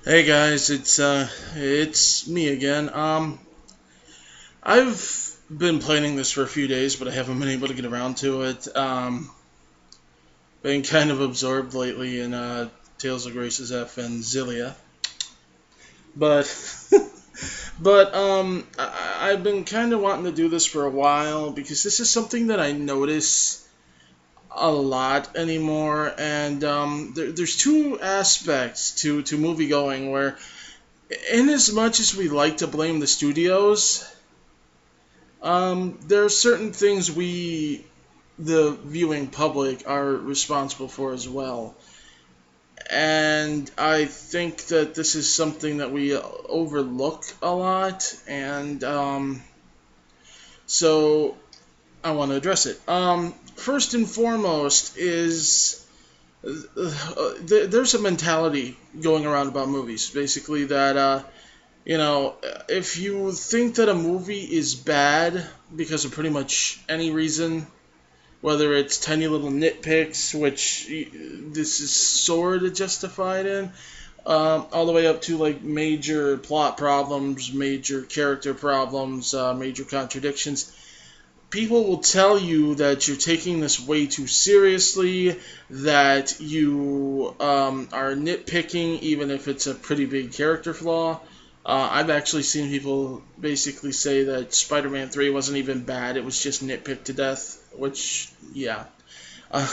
Hey guys, it's me again. I've been planning this for a few days, but I haven't been able to get around to it. Been kind of absorbed lately in Tales of Grace's F and Zillia, but I've been kind of wanting to do this for a while because this is something that I notice a lot anymore, and there's two aspects to movie going where, in as much as we like to blame the studios. There are certain things the viewing public, are responsible for as well. And I think that this is something that we overlook a lot, and so I want to address it. First and foremost is there's a mentality going around about movies, basically, that if you think that a movie is bad because of pretty much any reason, whether it's tiny little nitpicks, which this is sort of justified in, all the way up to like major plot problems, major character problems, major contradictions. People will tell you that you're taking this way too seriously, that you are nitpicking even if it's a pretty big character flaw. I've actually seen people basically say that Spider-Man 3 wasn't even bad, it was just nitpicked to death, which, yeah. Uh,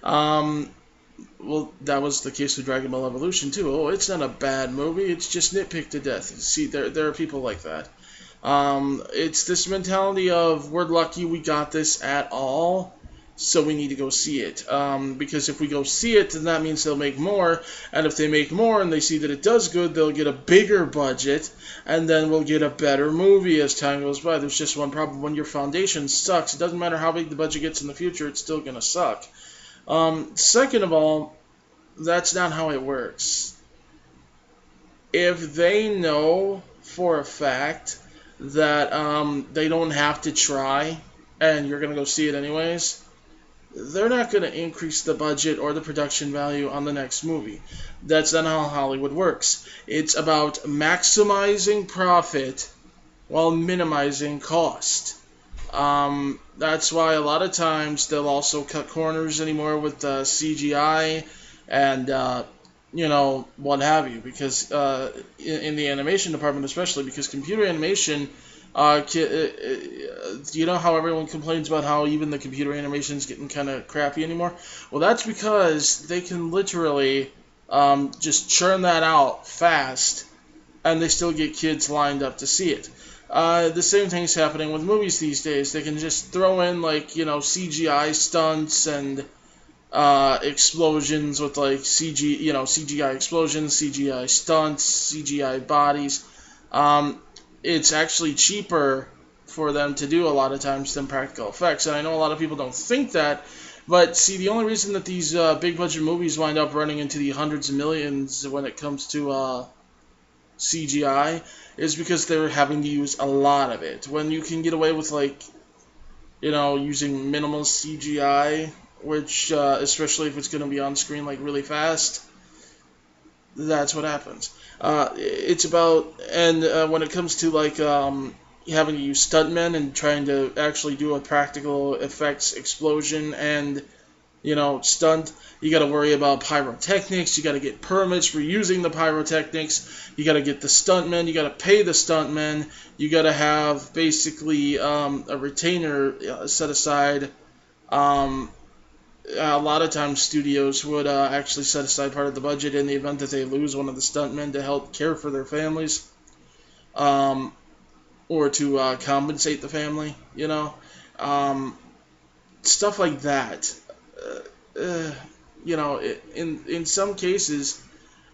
um, well, that was the case with Dragon Ball Evolution, too. Oh, it's not a bad movie, it's just nitpicked to death. See, there are people like that. It's this mentality of, we're lucky we got this at all, so we need to go see it. Because if we go see it, then that means they'll make more, and if they make more and they see that it does good, they'll get a bigger budget, and then we'll get a better movie as time goes by. There's just one problem: when your foundation sucks, it doesn't matter how big the budget gets in the future, it's still gonna suck. Second of all, that's not how it works. If they know for a fact that they don't have to try and you're going to go see it anyways, they're not going to increase the budget or the production value on the next movie. That's not how Hollywood works. It's about maximizing profit while minimizing cost. That's why a lot of times they'll also cut corners anymore with CGI and what have you, because in the animation department especially, because computer animation, you know how everyone complains about how even the computer animation is getting kind of crappy anymore? Well, that's because they can literally just churn that out fast, and they still get kids lined up to see it. The same thing's happening with movies these days. They can just throw in CGI stunts and explosions with like CGI explosions, CGI stunts, CGI bodies. It's actually cheaper for them to do a lot of times than practical effects, and I know a lot of people don't think that. But see, the only reason that these big budget movies wind up running into the hundreds of millions when it comes to CGI is because they're having to use a lot of it. When you can get away with using minimal CGI, which especially if it's going to be on screen like really fast, that's what happens. It's about, and when it comes to having to use stuntmen and trying to actually do a practical effects explosion and stunt, you got to worry about pyrotechnics, you got to get permits for using the pyrotechnics, you got to get the stuntmen, you got to pay the stuntmen, you got to have basically a retainer set aside. A lot of times studios would actually set aside part of the budget in the event that they lose one of the stuntmen to help care for their families, or to compensate the family, stuff like that. In some cases,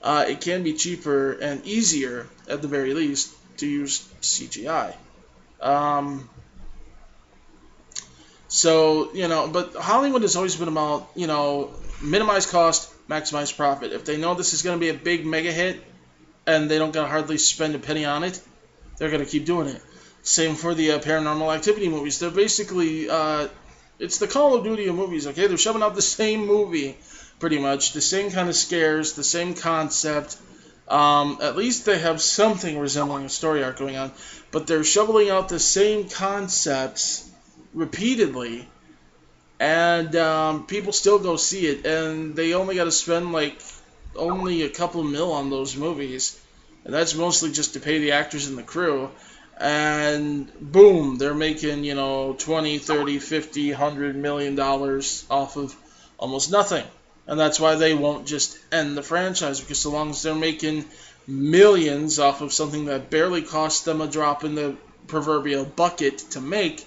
it can be cheaper and easier, at the very least, to use CGI. But Hollywood has always been about, minimize cost, maximize profit. If they know this is going to be a big mega hit and they don't got to hardly spend a penny on it, they're going to keep doing it. Same for the Paranormal Activity movies. They're basically, it's the Call of Duty of movies, okay? They're shoving out the same movie, pretty much. The same kind of scares, the same concept. At least they have something resembling a story arc going on, but they're shoveling out the same concepts repeatedly, and people still go see it, and they only got to spend like only a couple mil on those movies, and that's mostly just to pay the actors and the crew. And boom, they're making, 20, 30, 50, $100 million off of almost nothing. And that's why they won't just end the franchise, because so long as they're making millions off of something that barely cost them a drop in the proverbial bucket to make,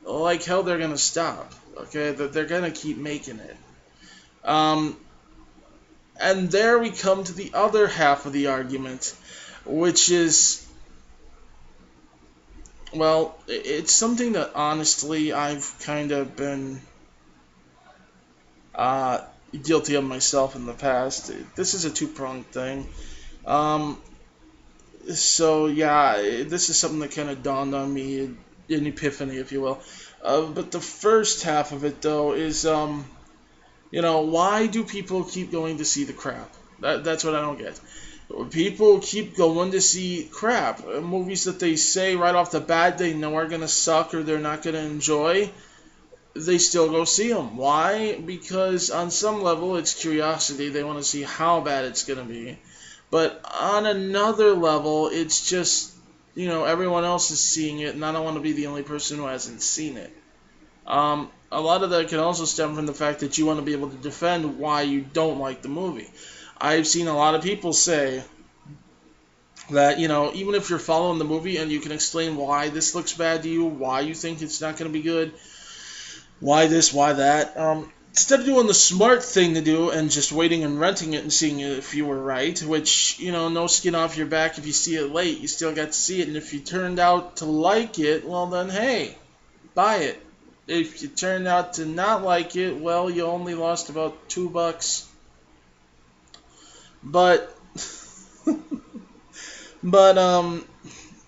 like hell they're gonna stop. Okay, that they're gonna keep making it. Um, and there we come to the other half of the argument, which is, well, it's something that honestly I've kind of been uh, guilty of myself in the past. This is a two-pronged thing. Um, so yeah, this is something that kind of dawned on me, an epiphany, if you will. But the first half of it, though, is why do people keep going to see the crap? That's what I don't get. People keep going to see crap. Movies that they say right off the bat they know are going to suck or they're not going to enjoy, they still go see them. Why? Because on some level it's curiosity. They want to see how bad it's going to be. But on another level, it's just, everyone else is seeing it, and I don't want to be the only person who hasn't seen it. A lot of that can also stem from the fact that you want to be able to defend why you don't like the movie. I've seen a lot of people say that, even if you're following the movie and you can explain why this looks bad to you, why you think it's not going to be good, why this, why that, instead of doing the smart thing to do and just waiting and renting it and seeing if you were right, which, no skin off your back if you see it late, you still got to see it, and if you turned out to like it, well then, hey, buy it. If you turned out to not like it, well, you only lost about $2. But, but,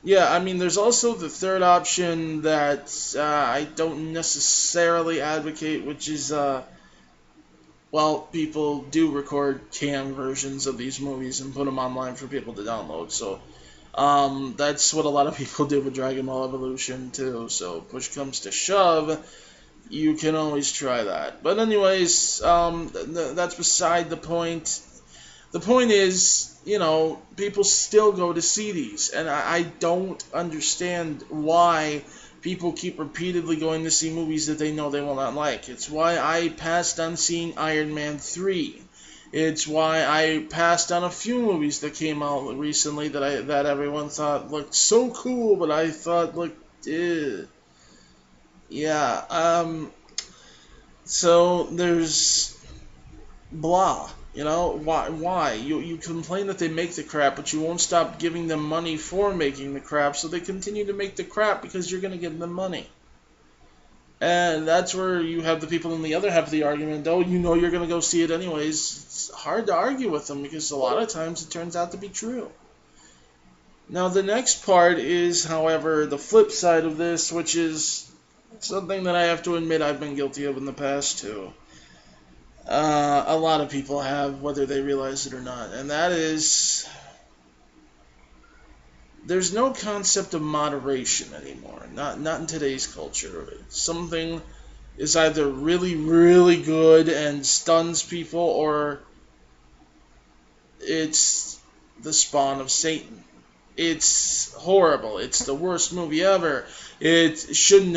yeah, I mean, there's also the third option that I don't necessarily advocate, which is, well, people do record canned versions of these movies and put them online for people to download. So, that's what a lot of people do with Dragon Ball Evolution, too. So, push comes to shove, you can always try that. But anyways, that's beside the point. The point is, people still go to see these, and I don't understand why people keep repeatedly going to see movies that they know they will not like. It's why I passed on seeing Iron Man 3. It's why I passed on a few movies that came out recently that everyone thought looked so cool, but I thought looked, yeah. So there's blah. Why? You complain that they make the crap, but you won't stop giving them money for making the crap, so they continue to make the crap because you're going to give them money. And that's where you have the people in the other half of the argument, though you're going to go see it anyways. It's hard to argue with them because a lot of times it turns out to be true. Now, the next part is, however, the flip side of this, which is something that I have to admit I've been guilty of in the past, too. A lot of people have, whether they realize it or not, and that is, there's no concept of moderation anymore, not in today's culture. Something is either really, really good and stuns people, or it's the spawn of Satan. It's horrible. It's the worst movie ever. It shouldn't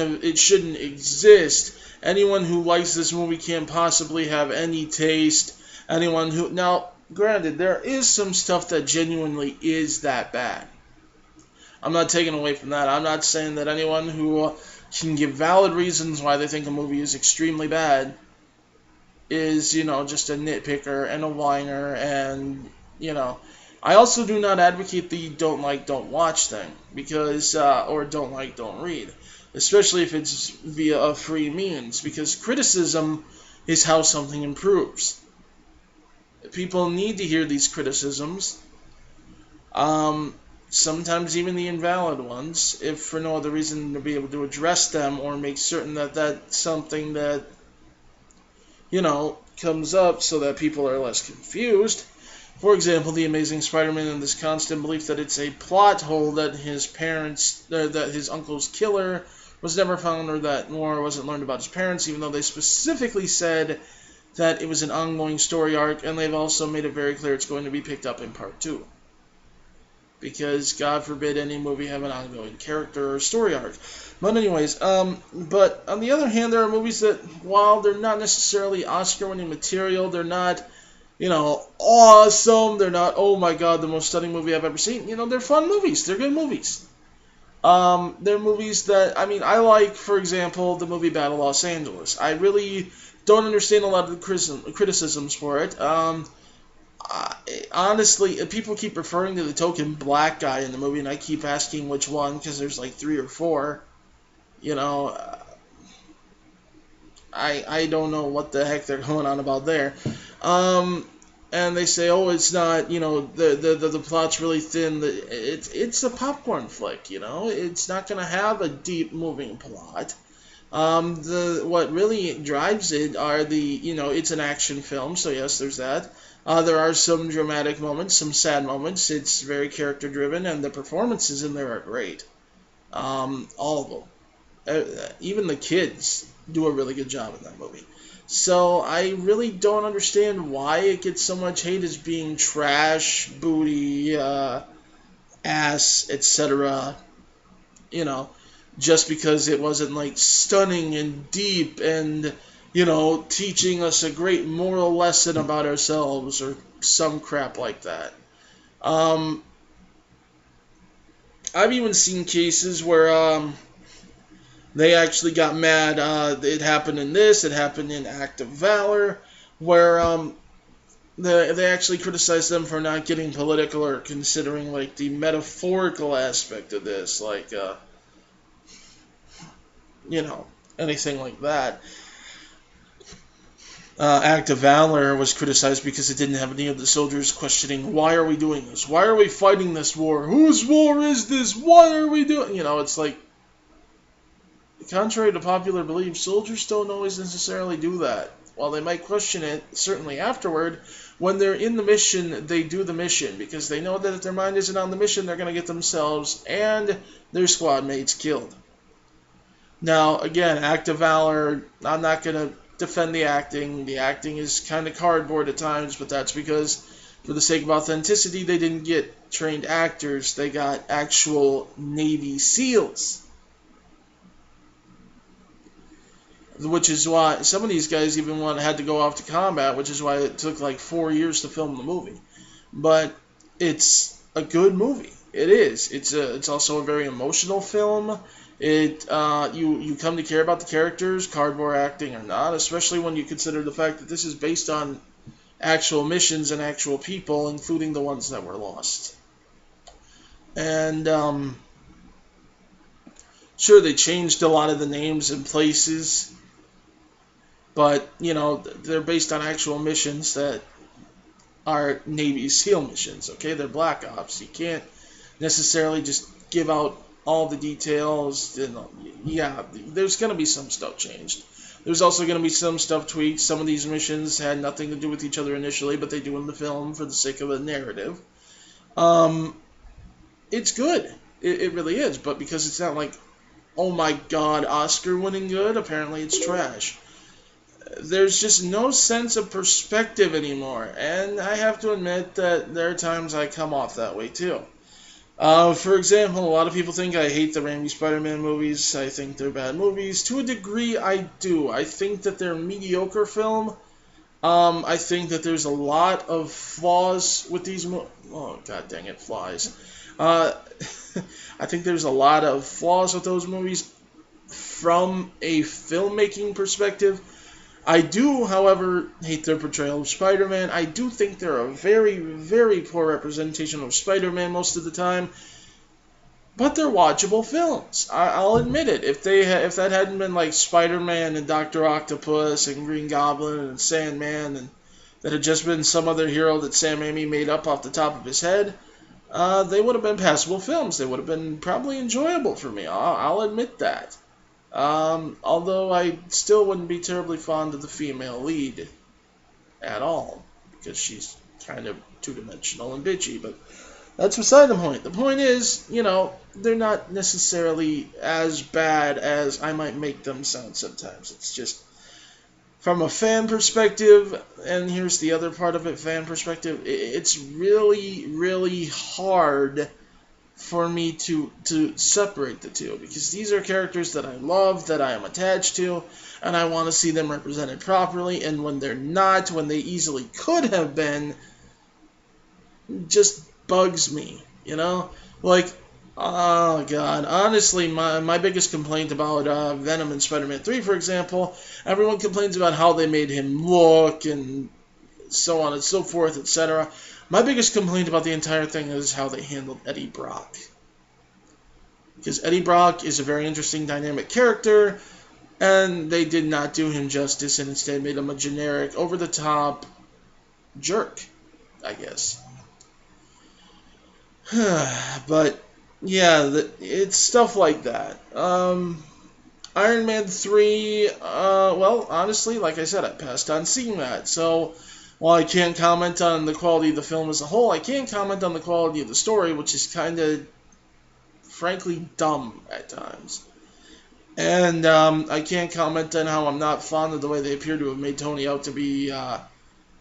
exist. Anyone who likes this movie can't possibly have any taste. Now, granted, there is some stuff that genuinely is that bad. I'm not taking away from that. I'm not saying that anyone who can give valid reasons why they think a movie is extremely bad is, just a nitpicker and a whiner, and, I also do not advocate the don't like, don't watch thing, because, or don't like, don't read, especially if it's via a free means, because criticism is how something improves. People need to hear these criticisms, sometimes even the invalid ones, if for no other reason to be able to address them or make certain that that's something that, comes up so that people are less confused. For example, the Amazing Spider-Man and this constant belief that it's a plot hole that that his uncle's killer was never found, or that more wasn't learned about his parents, even though they specifically said that it was an ongoing story arc, and they've also made it very clear it's going to be picked up in part 2. Because, God forbid, any movie have an ongoing character or story arc. But anyways, but on the other hand, there are movies that, while they're not necessarily Oscar-winning material, they're not, awesome, they're not, oh my god, the most stunning movie I've ever seen. They're fun movies. They're good movies. They're movies that, I like, for example, the movie Battle Los Angeles. I really don't understand a lot of the criticisms for it. Honestly, people keep referring to the token black guy in the movie, and I keep asking which one, because there's like 3 or 4. I don't know what the heck they're going on about there. And they say, oh, it's not, the plot's really thin. It's a popcorn flick, It's not going to have a deep moving plot. What really drives it are it's an action film, so yes, there's that. There are some dramatic moments, some sad moments. It's very character driven, and the performances in there are great. All of them. Even the kids do a really good job in that movie. So I really don't understand why it gets so much hate as being trash, booty, ass, etc. Just because it wasn't like stunning and deep and teaching us a great moral lesson about ourselves or some crap like that. I've even seen cases where they actually got mad. It happened in this, it happened in Act of Valor, where they actually criticized them for not getting political or considering like the metaphorical aspect of this, like anything like that. Act of Valor was criticized because it didn't have any of the soldiers questioning, why are we doing this? Why are we fighting this war? Whose war is this? Why are we doing... it's like, contrary to popular belief, soldiers don't always necessarily do that. While they might question it, certainly afterward, when they're in the mission, they do the mission, because they know that if their mind isn't on the mission, they're going to get themselves and their squad mates killed. Now, again, Act of Valor, I'm not going to defend the acting. The acting is kind of cardboard at times, but that's because, for the sake of authenticity, they didn't get trained actors. They got actual Navy SEALs. Which is why some of these guys even had to go off to combat, which is why it took like 4 years to film the movie. But it's a good movie. It is. It's also a very emotional film. You come to care about the characters, cardboard acting or not, especially when you consider the fact that this is based on actual missions and actual people, including the ones that were lost. And sure, they changed a lot of the names and places, but they're based on actual missions that are Navy SEAL missions. Okay, they're Black Ops. You can't necessarily just give out all the details. Yeah, there's going to be some stuff changed. There's also going to be some stuff tweaked. Some of these missions had nothing to do with each other initially, but they do in the film for the sake of a narrative. It's good. It really is. But because it's not like, oh my god, Oscar-winning good, apparently it's trash. There's just no sense of perspective anymore. And I have to admit that there are times I come off that way too. For example, a lot of people think I hate the Raimi Spider-Man movies. I think they're bad movies. To a degree, I do. I think that they're mediocre film. I think that there's a lot of flaws with these movies. Oh, god dang it, flies. I think there's a lot of flaws with those movies from a filmmaking perspective. I do, however, hate their portrayal of Spider-Man. I do think they're a very, very poor representation of Spider-Man most of the time. But they're watchable films. I'll admit it. If that hadn't been like Spider-Man and Dr. Octopus and Green Goblin and Sandman, and that had just been some other hero that Sam Raimi made up off the top of his head, they would have been passable films. They would have been probably enjoyable for me. I'll admit that. Although I still wouldn't be terribly fond of the female lead at all, because she's kind of two-dimensional and bitchy, but that's beside the point. The point is, they're not necessarily as bad as I might make them sound sometimes. It's just from a fan perspective, and here's the other part of it, fan perspective, it's really, really hard for me to separate the two, because these are characters that I love, that I am attached to, and I want to see them represented properly, and when they're not, when they easily could have been, just bugs me, Like, oh god, honestly, my biggest complaint about Venom in Spider-Man 3, for example, everyone complains about how they made him look, and so on and so forth, etc. My biggest complaint about the entire thing is how they handled Eddie Brock. Because Eddie Brock is a very interesting, dynamic character, and they did not do him justice, and instead made him a generic, over-the-top jerk, I guess. But, yeah, it's stuff like that. Iron Man 3, well, honestly, like I said, I passed on seeing that, so while I can't comment on the quality of the film as a whole, I can comment on the quality of the story, which is kind of, frankly, dumb at times. And I can't comment on how I'm not fond of the way they appear to have made Tony out to be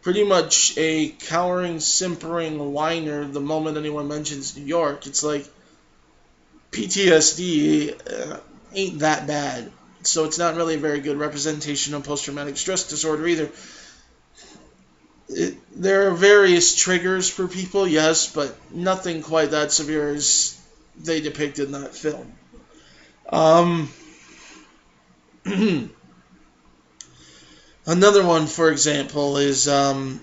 pretty much a cowering, simpering whiner the moment anyone mentions New York. It's like PTSD ain't that bad. So it's not really a very good representation of post-traumatic stress disorder either. There are various triggers for people, yes, but nothing quite that severe as they depicted in that film. Another one, for example, is, I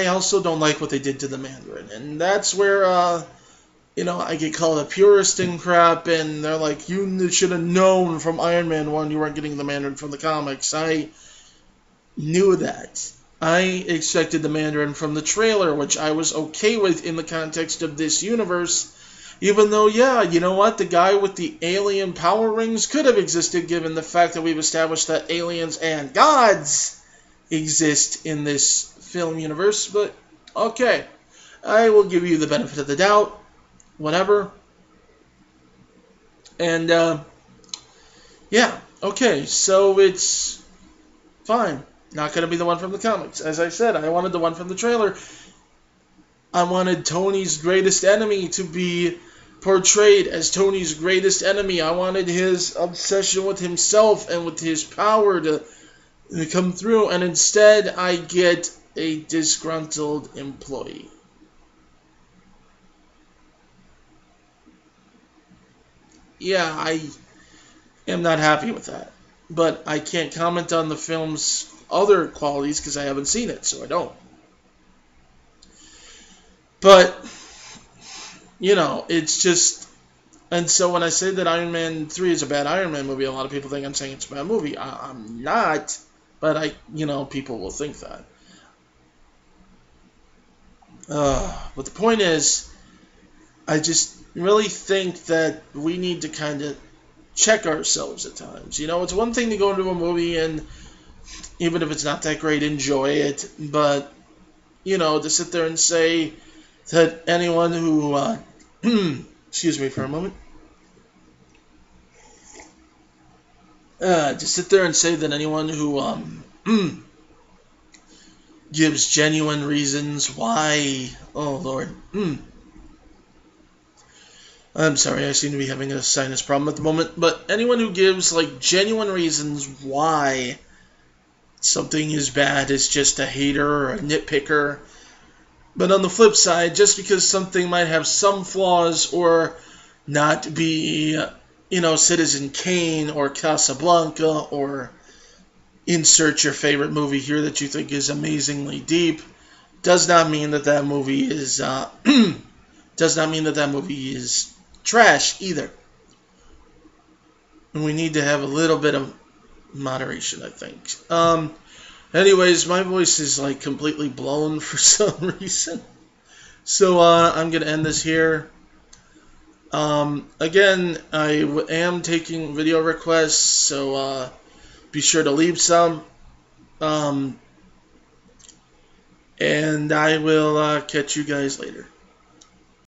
also don't like what they did to the Mandarin. And that's where, I get called a purist and crap, and they're like, you should have known from Iron Man 1 you weren't getting the Mandarin from the comics. I knew that. I expected the Mandarin from the trailer, which I was okay with in the context of this universe, even though, you know what, the guy with the alien power rings could have existed, given the fact that we've established that aliens and gods exist in this film universe, but okay, I will give you the benefit of the doubt, whatever, and, okay, so it's fine. Not going to be the one from the comics. As I said, I wanted the one from the trailer. I wanted Tony's greatest enemy to be portrayed as Tony's greatest enemy. I wanted his obsession with himself and with his power to come through. And instead, I get a disgruntled employee. Yeah, I am not happy with that. But I can't comment on the film's other qualities because I haven't seen it, so I don't. But, it's just... And so when I say that Iron Man 3 is a bad Iron Man movie, a lot of people think I'm saying it's a bad movie. I'm not, but people will think that. But the point is, I just really think that we need to kind of check ourselves at times. It's one thing to go into a movie and, even if it's not that great, enjoy it. But, to sit there and say that anyone who, excuse me for a moment. To sit there and say that anyone who, gives genuine reasons why, oh Lord, I'm sorry, I seem to be having a sinus problem at the moment, but anyone who gives, genuine reasons why something is bad is just a hater or a nitpicker. But on the flip side, just because something might have some flaws or not be, Citizen Kane or Casablanca or insert your favorite movie here that you think is amazingly deep, does not mean that that movie is, does not mean that that movie is trash either. And we need to have a little bit of moderation, I think. Anyways, my voice is completely blown for some reason. So I'm going to end this here. Again, I am taking video requests, so be sure to leave some. and I will catch you guys later.